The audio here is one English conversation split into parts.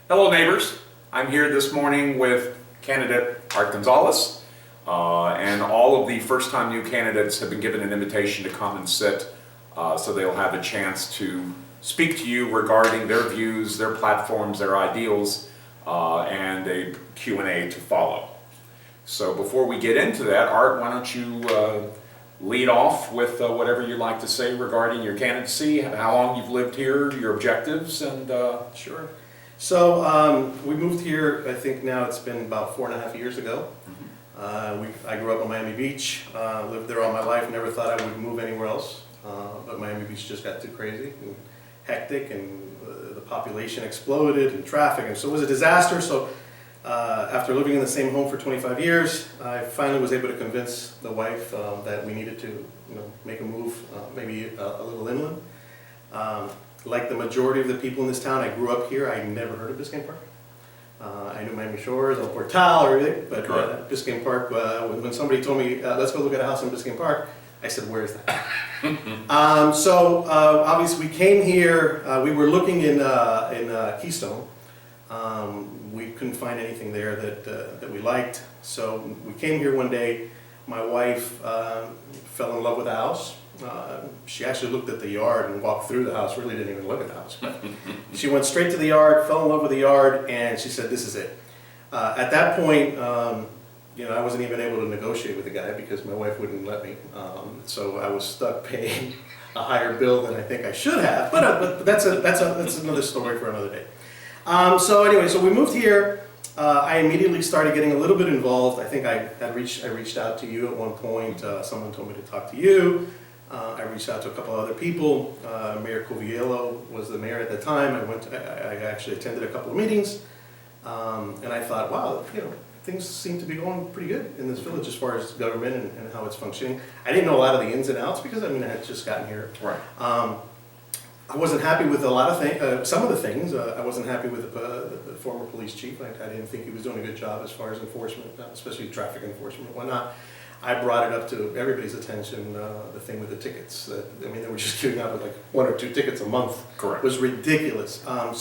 Hello neighbors, I'm here this morning with candidate Art Gonzalez, and all of the first-time new candidates have been given an invitation to come and sit, so they'll have a chance to speak to you regarding their views, their platforms, their ideals, and a Q&A to follow. So before we get into that, Art, why don't you lead off with whatever you'd like to say regarding your candidacy, how long you've lived here, your objectives, and Sure. So we moved here, I think now it's been about 4.5 years ago. I grew up on Miami Beach, lived there all my life, never thought I would move anywhere else. But Miami Beach just got too crazy and hectic, and the population exploded and traffic, and so it was a disaster. So after living in the same home for 25 years, I finally was able to convince the wife that we needed to make a move, maybe a little inland. Like the majority of the people in this town, I grew up here. I never heard of Biscayne Park. I knew Miami Shores, El Portal, or everything, but Biscayne Park, when somebody told me, let's go look at a house in Biscayne Park, I said, where is that? Obviously we came here, we were looking in Keystone. We couldn't find anything there that we liked. So we came here one day. My wife fell in love with the house. She actually looked at the yard and walked through the house, really didn't even look at the house. But she went straight to the yard, fell in love with the yard, and she said, this is it. At that point, I wasn't even able to negotiate with the guy because my wife wouldn't let me. So I was stuck paying a higher bill than I think I should have. But that's another story for another day. So we moved here. I immediately started getting a little bit involved. I think I reached out to you at one point. Someone told me to talk to you. I reached out to a couple other people. Mayor Coviello was the mayor at the time. I actually attended a couple of meetings, and I thought, wow, things seem to be going pretty good in this village as far as government and how it's functioning. I didn't know a lot of the ins and outs because I had just gotten here. Right. I wasn't happy with a lot of things. Some of the things I wasn't happy with the former police chief. I didn't think he was doing a good job as far as enforcement, especially traffic enforcement and whatnot. I brought it up to everybody's attention, the thing with the tickets. They were just giving out like 1 or 2 tickets a month. Correct. It was ridiculous. I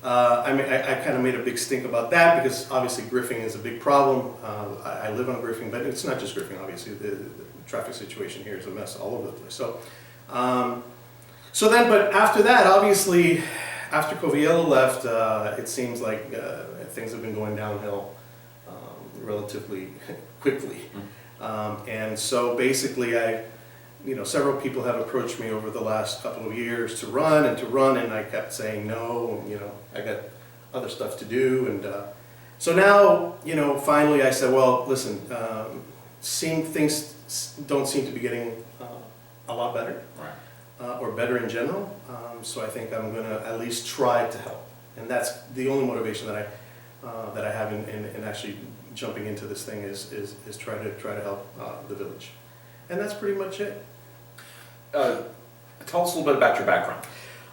kind of made a big stink about that because obviously griffing is a big problem. I live on griffing, but it's not just griffing, obviously. The traffic situation here is a mess all over the place. But after that, obviously, after Coviello left, it seems like things have been going downhill relatively quickly. And so basically several people have approached me over the last couple of years to run, and I kept saying no, I got other stuff to do. And so now, finally I said, well, listen, things don't seem to be getting a lot better, right. Or better in general. So I think I'm going to at least try to help. And that's the only motivation that I have in actually jumping into this thing is try to help the village, and that's pretty much it. Tell us a little bit about your background.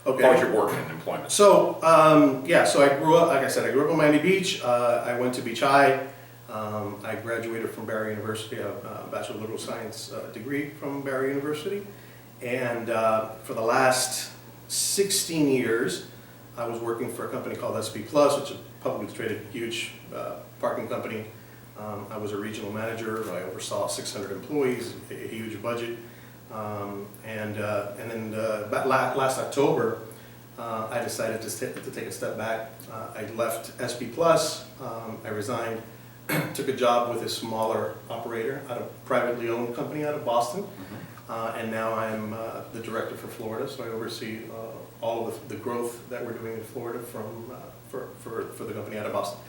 Okay. How was your work and employment? So so I grew up, like I said, I grew up on Miami Beach. I went to Beach High. I graduated from Barry University, a Bachelor of Liberal Science degree from Barry University, and for the last 16 years, I was working for a company called SP Plus, which is a publicly traded, huge parking company. I was a regional manager. I oversaw 600 employees, a huge budget. And then last October, I decided to take a step back. I left SP Plus. I resigned, took a job with a smaller operator at a privately owned company out of Boston. And now I'm the director for Florida, so I oversee all of the growth that we're doing in Florida for the company out of Boston.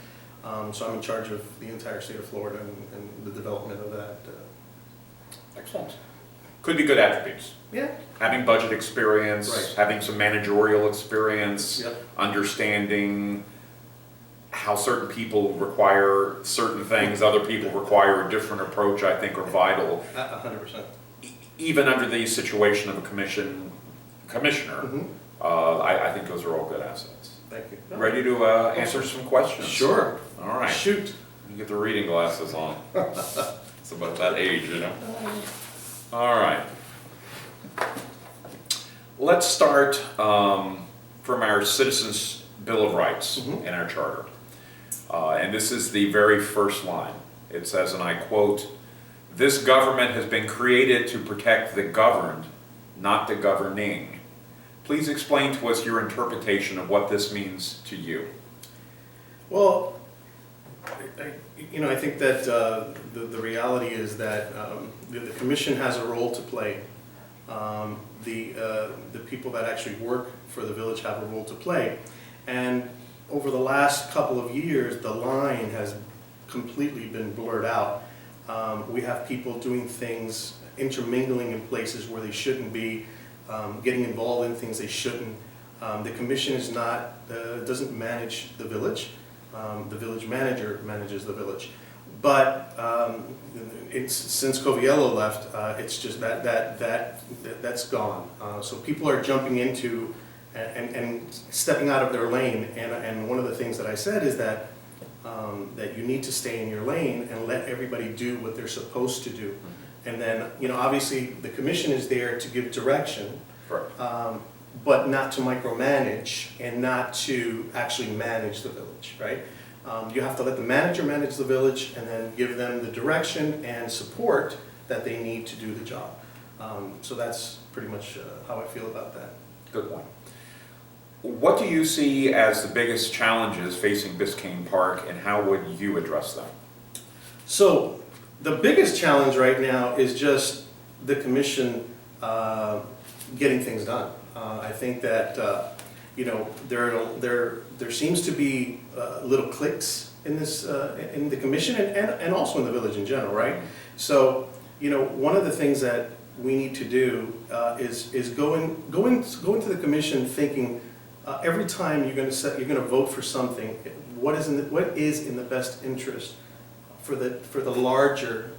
So I'm in charge of the entire state of Florida and the development of that. Excellent. Could be good attributes. Yeah. Having budget experience, right. Having some managerial experience, yep. Understanding how certain people require certain things, other people require a different approach, I think are vital. 100%. Even under the situation of a commissioner, mm-hmm. I think those are all good assets. Thank you. No. Ready to answer some questions? Sure. All right. Shoot. You get the reading glasses on. It's about that age, All right. Let's start from our citizens Bill of Rights in our charter. And this is the very first line. It says, and I quote, "This government has been created to protect the governed, not the governing." Please explain to us your interpretation of what this means to you. Well, I think that the reality is that the commission has a role to play. The people that actually work for the village have a role to play. And over the last couple of years, the line has completely been blurred out. We have people doing things, intermingling in places where they shouldn't be, getting involved in things they shouldn't. The commission is not, doesn't manage the village. The village manager manages the village. But since Coviello left, it's just that's gone. So people are jumping into and stepping out of their lane. And one of the things that I said is that that you need to stay in your lane and let everybody do what they're supposed to do. And then, obviously the commission is there to give direction, but not to micromanage and not to actually manage the village, right? You have to let the manager manage the village and then give them the direction and support that they need to do the job. So that's pretty much how I feel about that. Good one. What do you see as the biggest challenges facing Biscayne Park, and how would you address them? So the biggest challenge right now is just the commission getting things done. I think that there seems to be little cliques in this in the commission and also in the village in general, right? So one of the things that we need to do is go into the commission thinking every time you're going to vote for something, what is in the best interest for the larger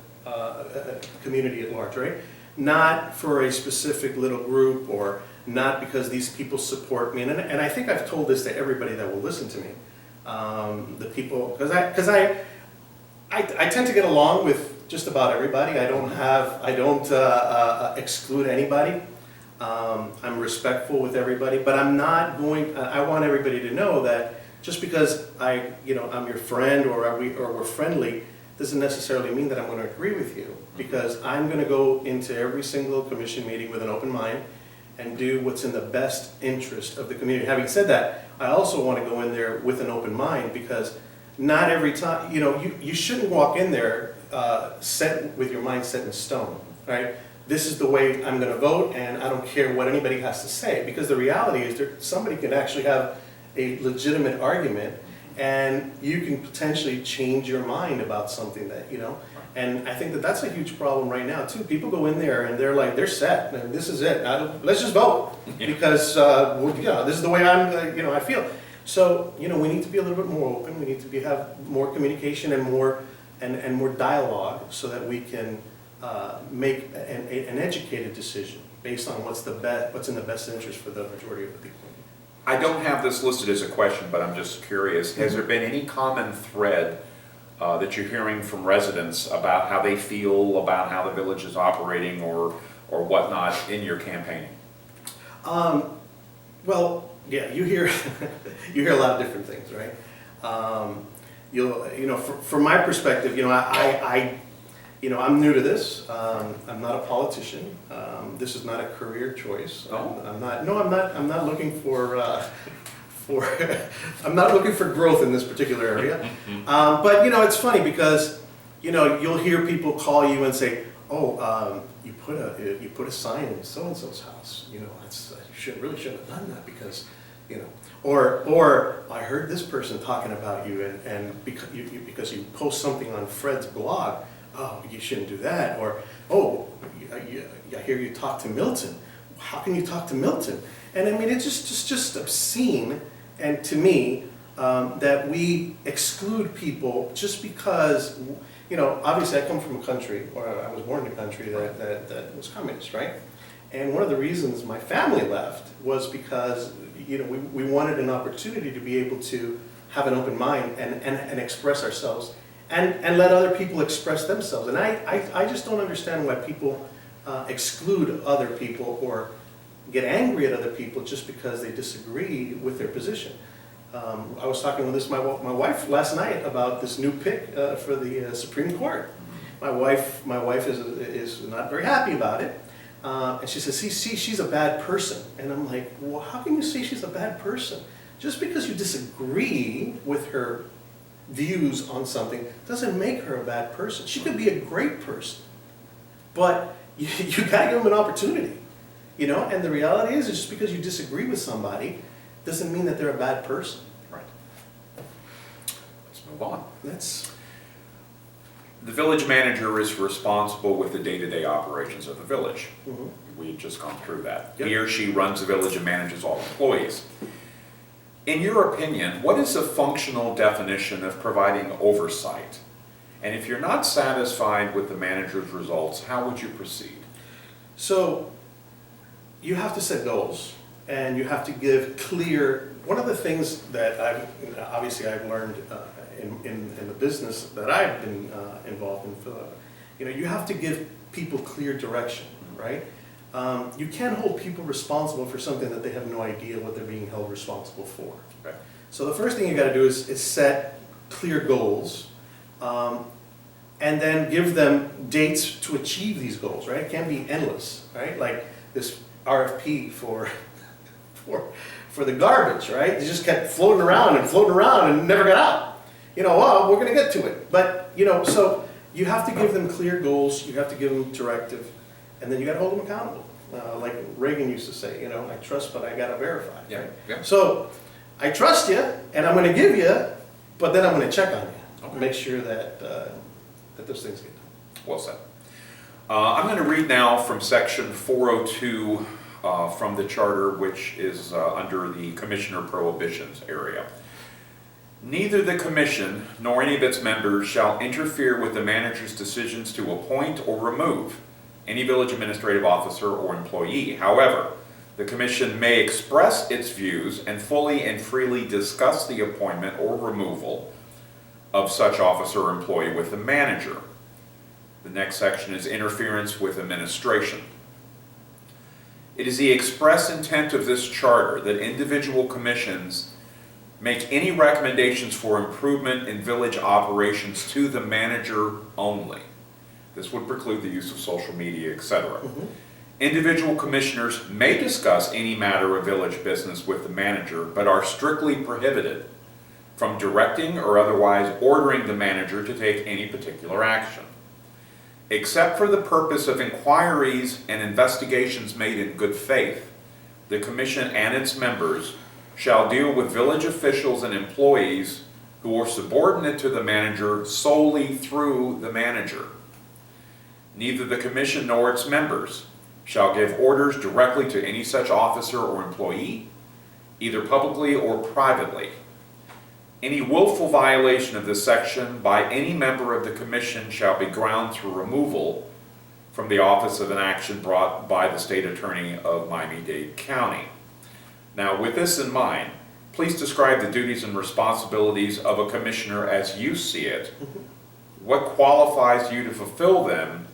community at large, right? Not for a specific little group, or not because these people support me. And I think I've told this to everybody that will listen to me. The people, because I tend to get along with just about everybody. I don't exclude anybody. I'm respectful with everybody, but I'm not going. I want everybody to know that just because I'm your friend or we're friendly doesn't necessarily mean that I'm going to agree with you. Because I'm going to go into every single commission meeting with an open mind and do what's in the best interest of the community. Having said that, I also want to go in there with an open mind, because not every time, you shouldn't walk in there set with your mind set in stone, right? This is the way I'm going to vote, and I don't care what anybody has to say, because the reality is somebody can actually have a legitimate argument, and you can potentially change your mind about something that, and I think that that's a huge problem right now too. People go in there and they're set, and this is it. Let's just vote, because this is the way I feel. So we need to be a little bit more open. We need to have more communication and more dialogue, so that we can make an educated decision based on what's in the best interest for the majority of the people. I don't have this listed as a question, but I'm just curious. Has there been any common thread that you're hearing from residents about how they feel about how the village is operating or whatnot in your campaigning? Well, yeah, you hear a lot of different things, right? From my perspective, I'm new to this. I'm not a politician. This is not a career choice. Oh. I'm not looking for I'm not looking for growth in this particular area. But it's funny, because you'll hear people call you and say, "Oh, you put a sign in so and so's house. You really shouldn't have done that, because or I heard this person talking about you, and because you post something on Fred's blog. Oh, you shouldn't do that." Or, "Oh, I hear you talk to Milton. How can you talk to Milton?" And I mean, it's just obscene. And to me, that we exclude people just because, obviously I come from a country, or I was born in a country that was communist, right? And one of the reasons my family left was because, we wanted an opportunity to be able to have an open mind and express ourselves, and let other people express themselves. And I just don't understand why people exclude other people or get angry at other people just because they disagree with their position. I was talking with my wife last night about this new pick for the Supreme Court. My wife is not very happy about it, and she says, see, she's a bad person. And I'm like, well, how can you say she's a bad person? Just because you disagree with her views on something doesn't make her a bad person. She could be a great person, but you gotta give them an opportunity, you know. And the reality is just because you disagree with somebody doesn't mean that they're a bad person. Right. Let's move on. The village manager is responsible with the day-to-day operations of the village. Mm-hmm. We had just gone through that. Yep. He or she runs the village and manages all employees. In your opinion, what is a functional definition of providing oversight? And if you're not satisfied with the manager's results, how would you proceed? So you have to set goals, and you have to give clear. One of the things that I've learned in the business that I've been involved in, you have to give people clear direction, right? You can't hold people responsible for something that they have no idea what they're being held responsible for. Okay. So the first thing you got to do is set clear goals, and then give them dates to achieve these goals, right? It can't be endless, right? Like this RFP for the garbage, right? It just kept floating around and never got out. Well, we're going to get to it. But, so you have to give them clear goals, you have to give them directive, and then you got to hold them accountable. Like Reagan used to say, I trust, but I got to verify. Yeah. Right? Yeah. So I trust you, and I'm going to give you, but then I'm going to check on you. Okay. Make sure that those things get done. Well said. I'm going to read now from section 402 from the charter, which is under the commissioner prohibitions area. Neither the commission nor any of its members shall interfere with the manager's decisions to appoint or remove any village administrative officer or employee. However, the commission may express its views and fully and freely discuss the appointment or removal of such officer or employee with the manager. The next section is interference with administration. It is the express intent of this charter that individual commissions make any recommendations for improvement in village operations to the manager only. This would preclude the use of social media, etc. Mm-hmm. Individual commissioners may discuss any matter of village business with the manager, but are strictly prohibited from directing or otherwise ordering the manager to take any particular action. Except for the purpose of inquiries and investigations made in good faith, the commission and its members shall deal with village officials and employees who are subordinate to the manager solely through the manager. Neither the commission nor its members shall give orders directly to any such officer or employee, either publicly or privately. Any willful violation of this section by any member of the commission shall be ground to removal from the office of an action brought by the state attorney of Miami-Dade County. Now, with this in mind, please describe the duties and responsibilities of a commissioner as you see it. What qualifies you to fulfill them?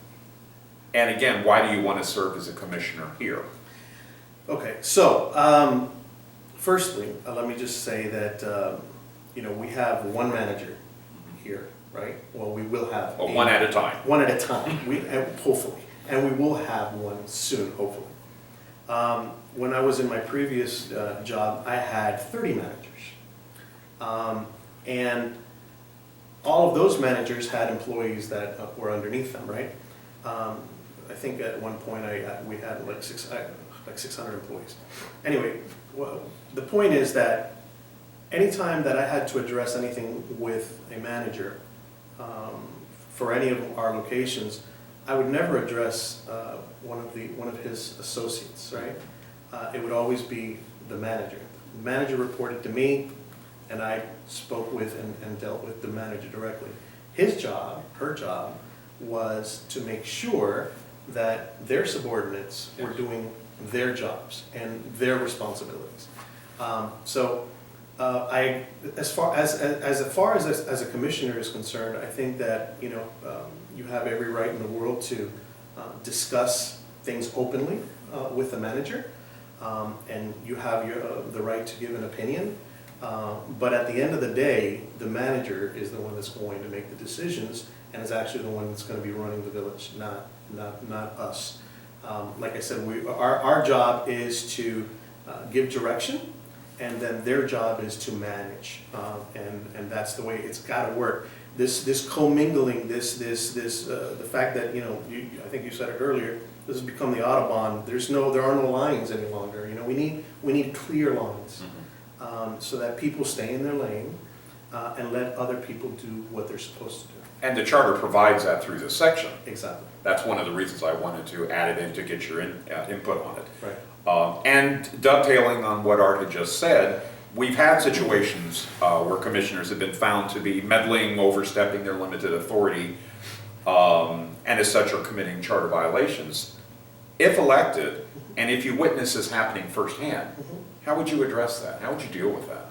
And again, why do you want to serve as a commissioner here? Okay, so firstly, let me just say that we have one manager here, right? Well, we will have one at a time. One at a time. Hopefully, and we will have one soon, hopefully. When I was in my previous job, I had 30 managers, and all of those managers had employees that were underneath them, right? I think at one point we had like 600 employees. Anyway, well, the point is that anytime that I had to address anything with a manager for any of our locations, I would never address one of his associates, right? It would always be the manager. The manager reported to me, and I spoke with and dealt with the manager directly. His job, her job, was to make sure that their subordinates were doing their jobs and their responsibilities. As far as a commissioner is concerned, I think that you have every right in the world to discuss things openly with the manager, and you have the right to give an opinion. But at the end of the day, the manager is the one that's going to make the decisions, and is actually the one that's going to be running the village, not us. Like I said, our job is to give direction, and then their job is to manage, and that's the way it's got to work. This commingling, the fact that, you know, I think you said it earlier, this has become the Autobahn. There are no lines any longer. You know, we need clear lines, so that people stay in their lane and let other people do what they're supposed to do. And the charter provides that through this section. Exactly. That's one of the reasons I wanted to add it in, to get your input on it. Right. And dovetailing on what Art had just said, we've had situations where commissioners have been found to be meddling, overstepping their limited authority, and as such are committing charter violations. If elected, and if you witness this happening firsthand, how would you address that? How would you deal with that?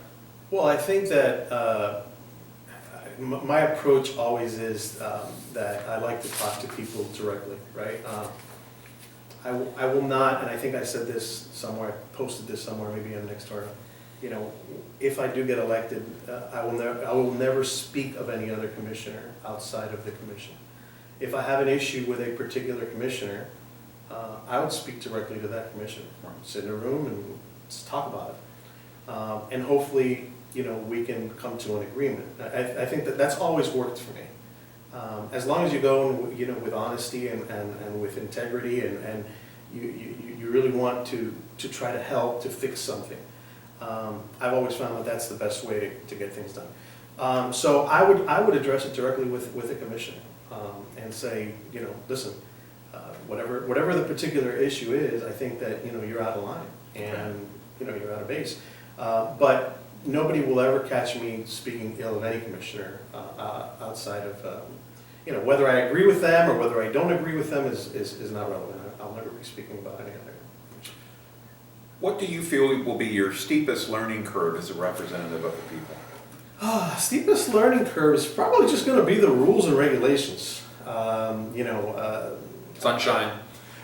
Well, I think that my approach always is that I like to talk to people directly, right? I will not, and I think I said this somewhere, I posted this somewhere, maybe on Next Door. You know, if I do get elected, I will never speak of any other commissioner outside of the commission. If I have an issue with a particular commissioner, I would speak directly to that commissioner. Sit in a room and just talk about it. And hopefully, you know, we can come to an agreement. I think that that's always worked for me. As long as you go, you know, with honesty and with integrity, and you really want to try to help to fix something. I've always found that that's the best way to get things done. So I would address it directly with the commissioner, and say, you know, listen, whatever the particular issue is, I think that, you know, you're out of line, and you know, you're out of base. But nobody will ever catch me speaking ill of any commissioner outside of, you know, whether I agree with them or whether I don't agree with them is not relevant. I'll never be speaking about any other commissioner. What do you feel will be your steepest learning curve as a representative of the people? Steepest learning curve is probably just going to be the rules and regulations. You know, Sunshine.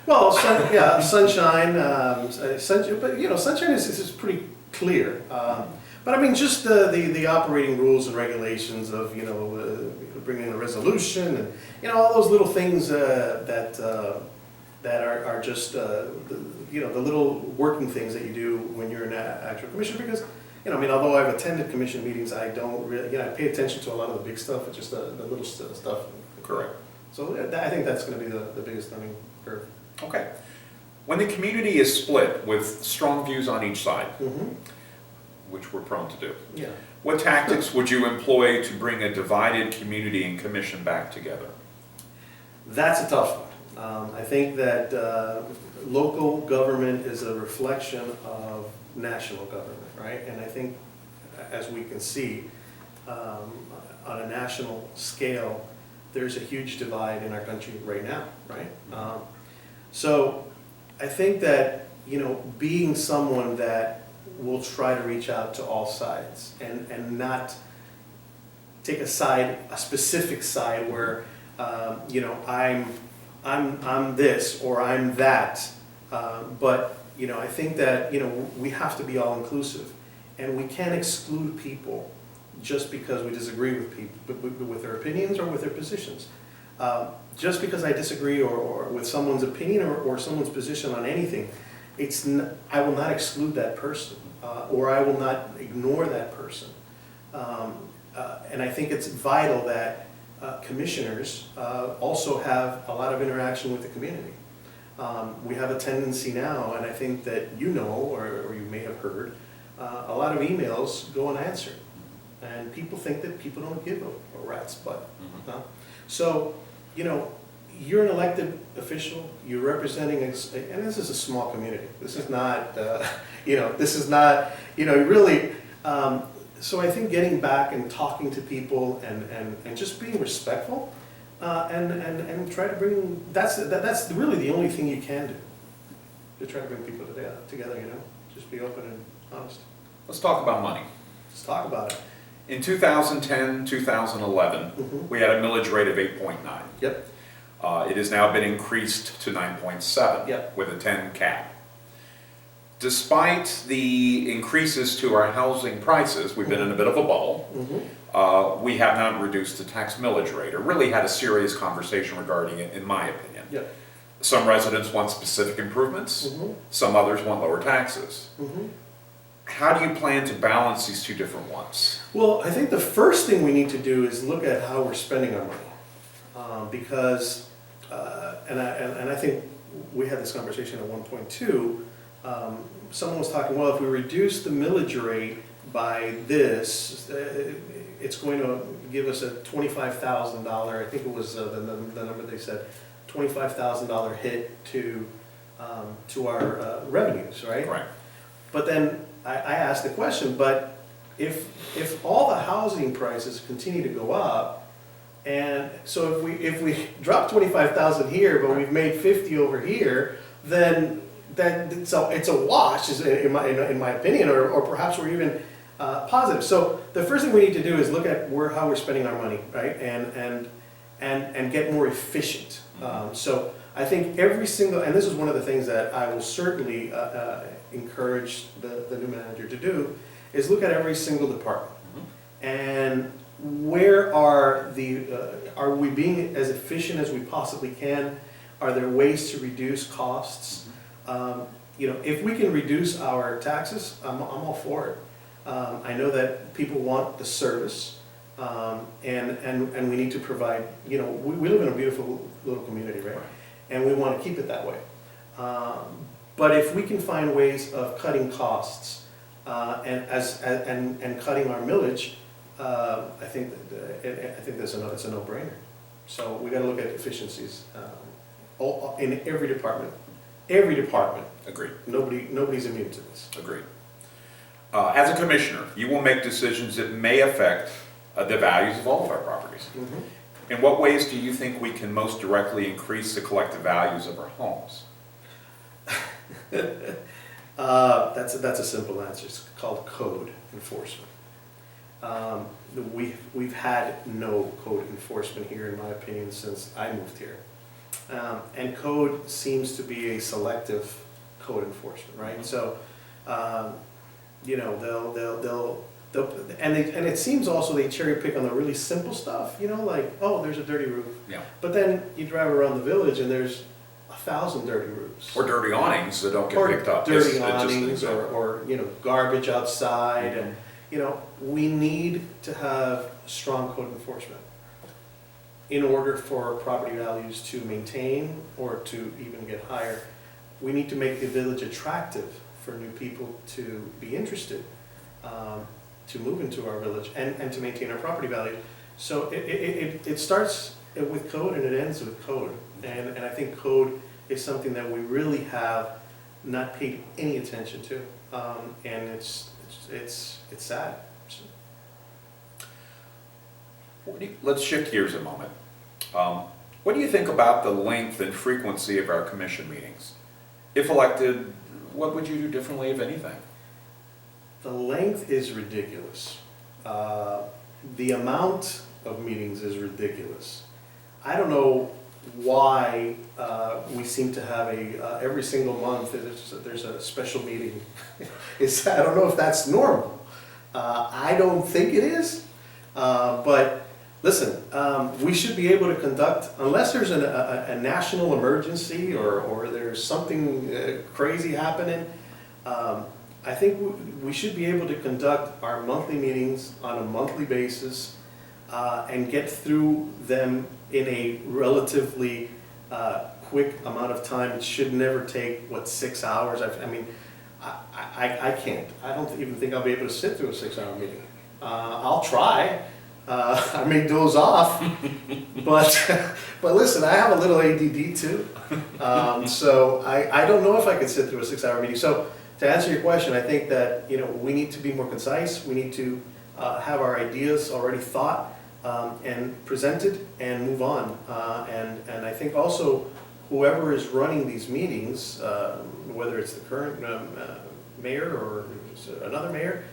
well, sunshine. But you know, sunshine is pretty clear. But I mean, just the operating rules and regulations of, you know, bringing in a resolution, and, you know, all those little things that are just you know, the little working things that you do when you're an actual commissioner. Because, you know, I mean, although I've attended commission meetings, I don't really, you know, I pay attention to a lot of the big stuff, but just the little stuff. Correct. So I think that's going to be the biggest learning curve. Okay. When the community is split with strong views on each side, which we're prone to do, Yeah. what tactics would you employ to bring a divided community and commission back together? That's a tough one. I think that local government is a reflection of national government, right? And I think, as we can see, on a national scale, there's a huge divide in our country right now, right? So I think that, you know, being someone that will try to reach out to all sides and not take a side, a specific side where, you know, I'm this or I'm that. But, you know, I think that, you know, we have to be all inclusive, and we can't exclude people just because we disagree with people, with their opinions or with their positions. Just because I disagree or with someone's opinion or someone's position on anything, I will not exclude that person, or I will not ignore that person. And I think it's vital that commissioners also have a lot of interaction with the community. We have a tendency now, and I think that you know, or you may have heard, a lot of emails go unanswered. And people think that people don't give a rat's butt. So, you know, you're an elected official, you're representing, and this is a small community. This is not, you know, this is not, you know, really, so I think getting back and talking to people and just being respectful, and try to bring, that's really the only thing you can do. To try to bring people together, you know, just be open and honest. Let's talk about money. Let's talk about it. In 2010, 2011, we had a millage rate of 8.9. Yep. It has now been increased to 9.7 Yep. with a 10 cap. despite the increases to our housing prices, we've been in a bit of a bubble. We have not reduced the tax millage rate, or really had a serious conversation regarding it, in my opinion. Yeah. Some residents want specific improvements, some others want lower taxes. How do you plan to balance these two different wants? Well, I think the first thing we need to do is look at how we're spending our money. Because, and I think we had this conversation at one point too, someone was talking, well, if we reduce the millage rate by this, it's going to give us a $25,000, I think it was the number they said, $25,000 hit to our revenues, right? Right. But then I asked the question, but if all the housing prices continue to go up, and so if we drop 25,000 here, but we've made 50 over here, then it's a wash, in my opinion, or perhaps we're even positive. So the first thing we need to do is look at how we're spending our money, right, and get more efficient. So I think every single, and this is one of the things that I will certainly encourage the new manager to do, is look at every single department and where are we being as efficient as we possibly can? Are there ways to reduce costs? If we can reduce our taxes, I'm all for it. I know that people want the service, and we need to provide, we live in a beautiful little community, right? And we want to keep it that way. But if we can find ways of cutting costs and cutting our millage, I think it's a no-brainer. So we got to look at efficiencies in every department. Every department. Agreed. Nobody's immune to this. Agreed. As a commissioner, you will make decisions that may affect the values of all of our properties. In what ways do you think we can most directly increase the collective values of our homes? That's a simple answer. It's called code enforcement. We've had no code enforcement here, in my opinion, since I moved here. And code seems to be a selective code enforcement, right? So, they'll and it seems also they cherry pick on the really simple stuff, like, oh, there's a dirty roof. Yeah. But then you drive around the village and there's 1,000 dirty roofs. Or dirty awnings that don't get picked up. Dirty awnings, or garbage outside, and we need to have strong code enforcement in order for property values to maintain or to even get higher. We need to make the village attractive for new people to be interested, to move into our village and to maintain our property value. So it starts with code and it ends with code. And I think code is something that we really have not paid any attention to. And it's sad. Let's shift gears a moment. What do you think about the length and frequency of our commission meetings? If elected, what would you do differently, if anything? The length is ridiculous. The amount of meetings is ridiculous. I don't know why we seem to have every single month there's a special meeting. I don't know if that's normal. I don't think it is. But listen, we should be able to conduct, unless there's a national emergency or there's something crazy happening, I think we should be able to conduct our monthly meetings on a monthly basis and get through them in a relatively quick amount of time. It should never take, 6 hours? I can't. I don't even think I'll be able to sit through a 6-hour meeting. I'll try. I may doze off, but listen, I have a little ADD too, so I don't know if I could sit through a 6-hour meeting. So to answer your question, I think that we need to be more concise. We need to have our ideas already thought and presented and move on. And I think also whoever is running these meetings, whether it's the current mayor or another mayor,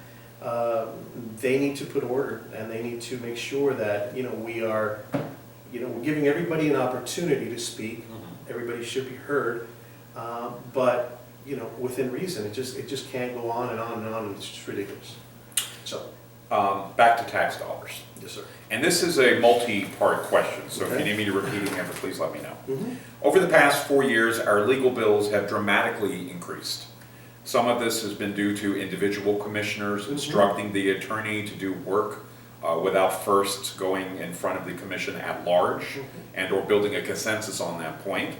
they need to put order, and they need to make sure that we are we're giving everybody an opportunity to speak. Everybody should be heard, but within reason. It just can't go on and on and on, and it's just ridiculous. So, Back to tax dollars. yes, sir. And this is a multi-part question, so if you Okay. need me to repeat it again, please let me know. Mm-hmm. Over the past 4 years, our legal bills have dramatically increased. Some of this has been due to individual commissioners instructing the attorney to do work without first going in front of the commission at large and or building a consensus on that point.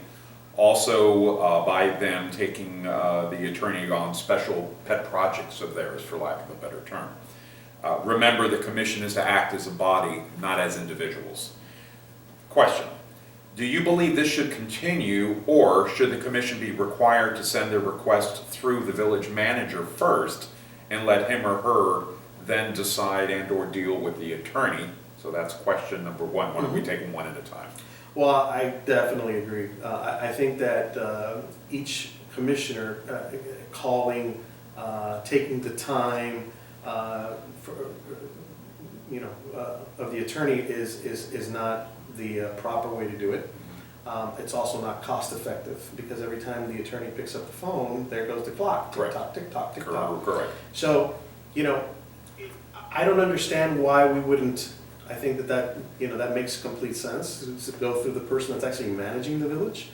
Also by them taking the attorney on special pet projects of theirs, for lack of a better term. Remember, the commission is to act as a body, not as individuals. Question: do you believe this should continue, or should the commission be required to send their request through the village manager first and let him or her then decide and or deal with the attorney? So that's question number one. Why don't we take them one at a time? Well, I definitely agree. I think that each commissioner calling, taking the time of the attorney is not the proper way to do it. It's also not cost effective, because every time the attorney picks up the phone, there goes the clock. Tick tock, tick tock, tick tock. Correct. So, I don't understand why we wouldn't. I think that makes complete sense to go through the person that's actually managing the village.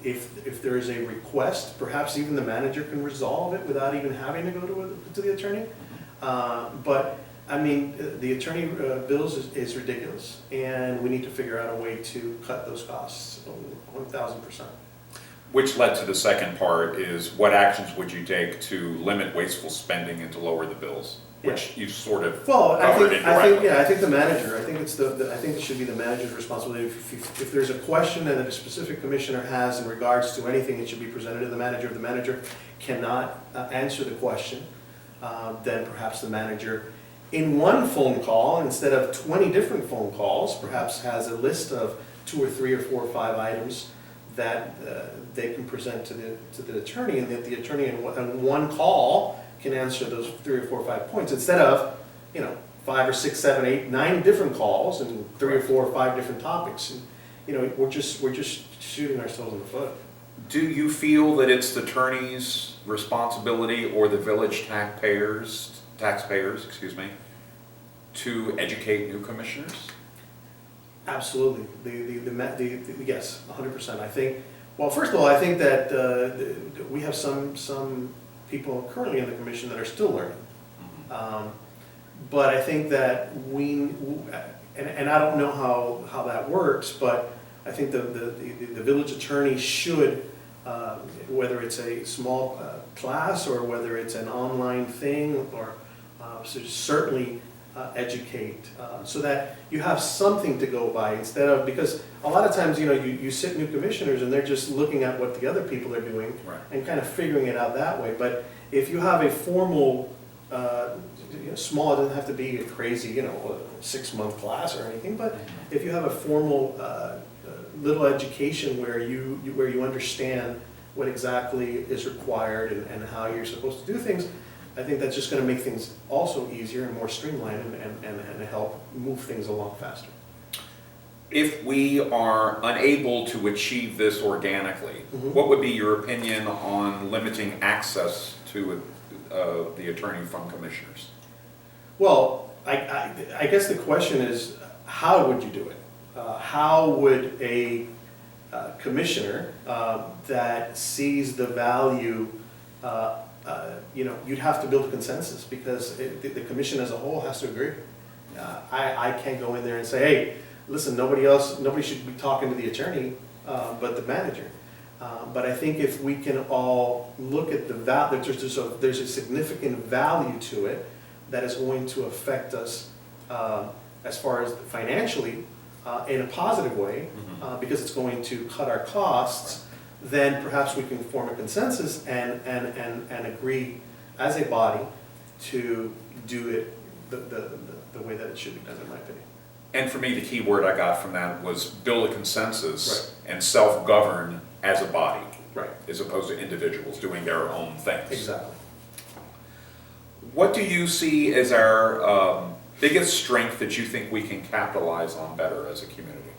If there is a request, perhaps even the manager can resolve it without even having to go to the attorney. But I mean, the attorney bills is ridiculous, and we need to figure out a way to cut those costs 1,000%. Which led to the second part, is what actions would you take to limit wasteful spending and to lower the bills? Which you've sort of covered indirectly. I think the manager. I think I think it should be the manager's responsibility. If there's a question that a specific commissioner has in regards to anything, it should be presented to the manager. If the manager cannot answer the question, then perhaps the manager, in one phone call instead of 20 different phone calls, perhaps has a list of 2 or 3 or 4 or 5 items that they can present to the attorney, and that the attorney in one call can answer those 3 or 4 or 5 points, instead of 5 or 6, 7, 8, 9 different calls and 3 or 4 or 5 different topics. And, we're just shooting ourselves in the foot. Do you feel that it's the attorney's responsibility or the village taxpayers, to educate new commissioners? Absolutely. Yes, 100%. I think. Well, first of all, I think that we have some people currently in the commission that are still learning. But I think that and I don't know how that works, but I think the village attorney should, whether it's a small class or whether it's an online thing, or certainly educate, so that you have something to go by, instead of, because a lot of times you sit new commissioners and they're just looking at what the other people are doing, Right. and kind of figuring it out that way. But if you have a formal small, it doesn't have to be a crazy 6-month class or anything, but if you have a formal little education where you understand what exactly is required and how you're supposed to do things, I think that's just going to make things also easier and more streamlined, and help move things along faster. If we are unable to achieve this organically, what would be your opinion on limiting access to the attorney from commissioners? Well, I guess the question is, how would you do it? How would a commissioner that sees the value, you'd have to build a consensus, because the commission as a whole has to agree. I can't go in there and say, hey, listen, nobody should be talking to the attorney but the manager. But I think if we can all look at the value, there's a significant value to it that is going to affect us as far as financially in a positive way, because it's going to cut our costs, then perhaps we can form a consensus and agree as a body to do it the way that it should be done, in my opinion. And for me, the key word I got from that was build a consensus, Right. and self-govern as a body, Right. as opposed to individuals doing their own things. Exactly. What do you see as our biggest strength that you think we can capitalize on better as a community?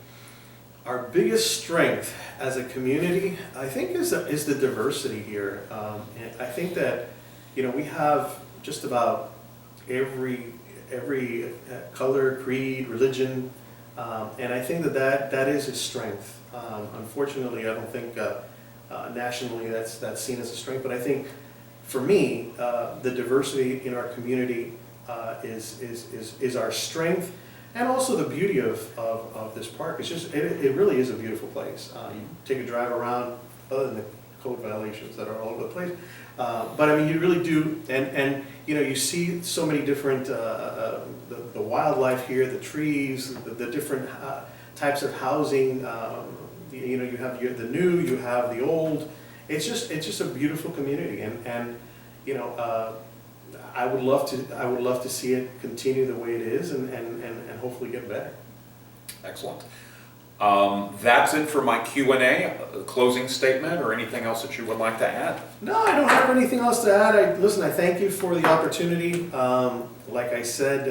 Our biggest strength as a community, I think, is the diversity here. And I think that, you know, we have just about every color, creed, religion, and I think that is a strength. Unfortunately, I don't think nationally that's seen as a strength, but I think for me, the diversity in our community is our strength. And also the beauty of this park. It's just, it really is a beautiful place. You take a drive around, other than the code violations that are all over the place. But I mean, you really do, and you know, you see so many different, the wildlife here, the trees, the different types of housing. You know, you have the new, you have the old. It's just a beautiful community, and you know, I would love to see it continue the way it is, and hopefully get better. Excellent. That's it for my Q&A. Closing statement or anything else that you would like to add? No, I don't have anything else to add. Listen, I thank you for the opportunity. Like I said,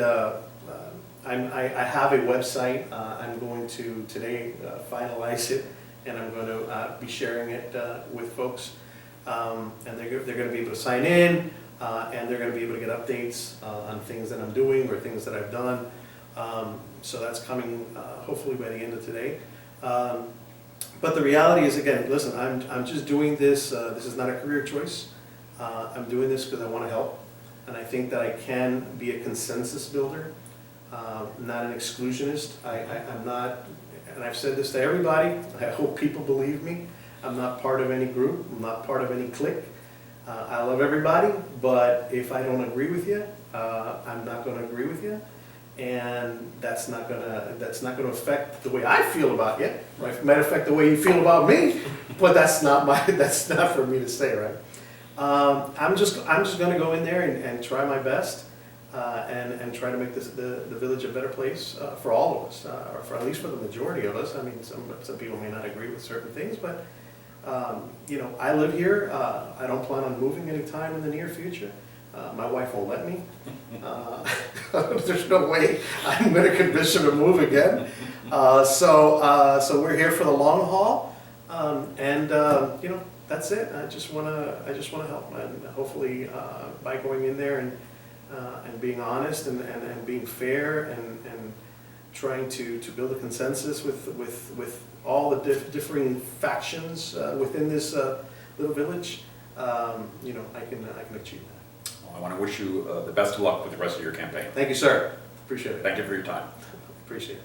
I have a website. I'm going to today finalize it, and I'm going to be sharing it with folks. And they're going to be able to sign in, and they're going to be able to get updates on things that I'm doing or things that I've done. So that's coming hopefully by the end of today. But the reality is, again, listen, I'm just doing this. This is not a career choice. I'm doing this because I want to help, and I think that I can be a consensus builder, not an exclusionist. I'm not, and I've said this to everybody. I hope people believe me. I'm not part of any group. I'm not part of any clique. I love everybody, but if I don't agree with you, I'm not going to agree with you. And that's not gonna affect the way I feel about you. Right? It might affect the way you feel about me, but that's not for me to say, right? I'm just gonna go in there and try my best, and try to make the village a better place for all of us, or for at least for the majority of us. I mean, some people may not agree with certain things, but you know, I live here. I don't plan on moving anytime in the near future. My wife won't let me. There's no way I'm going to convince her to move again. So we're here for the long haul, and you know, that's it. I just want to help, and hopefully by going in there and being honest and being fair and trying to build a consensus with all the differing factions within this little village, you know, I can achieve that. I want to wish you the best of luck with the rest of your campaign. Thank you, sir. Appreciate it. Thank you for your time. Appreciate it.